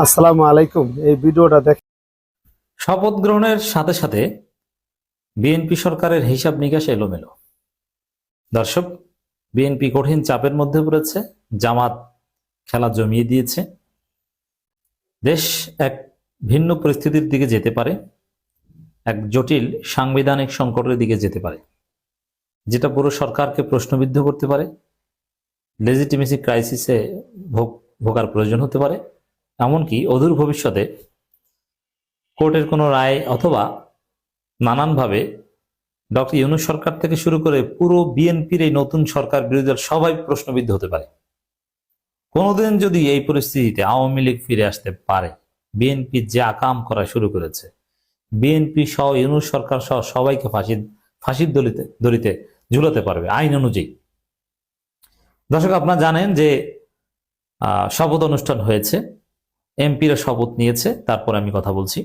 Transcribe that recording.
আসসালামু আলাইকুম। এই ভিডিওটা দেখ। শপথ গ্রহণের সাথে সাথে বিএনপি সরকারের হিসাব নিকাশ এলোমেলো। দর্শক, বিএনপি কঠিন চাপের মধ্যে পড়েছে। জামাত খেলা জমিয়ে দিয়েছে। দেশ এক ভিন্ন পরিস্থিতির দিকে যেতে পারে, এক জটিল সাংবিধানিক সংকটের দিকে যেতে পারে, যেটা পুরো সরকারকে প্রশ্নবিদ্ধ করতে পারে। লেজিটিমেসি ক্রাইসিসে ভোগার প্রয়োজন হতে পারে। এমনকি অদূর ভবিষ্যতে কোর্টের কোনো রায় অথবা নানানভাবে ডক্টর ইউনূস সরকার থেকে শুরু করে পুরো বিএনপির এই নতুন সরকার বিরোধী দল সবাই প্রশ্নবিদ্ধ হতে পারে। কোনোদিন যদি এই পরিস্থিতিতে আওয়ামী লীগ ফিরে আসতে পারে, বিএনপি যে আকাম করা শুরু করেছে, বিএনপি সহ ইউনূস সরকার সহ সবাইকে ফাঁসির দড়িতে ঝুলাতে পারবে আইন অনুযায়ী। দর্শক, আপনারা জানেন যে শপথ অনুষ্ঠান হয়েছে, এমপিরা শপথ নিয়েছে। তারপর আমি কথা বলছি।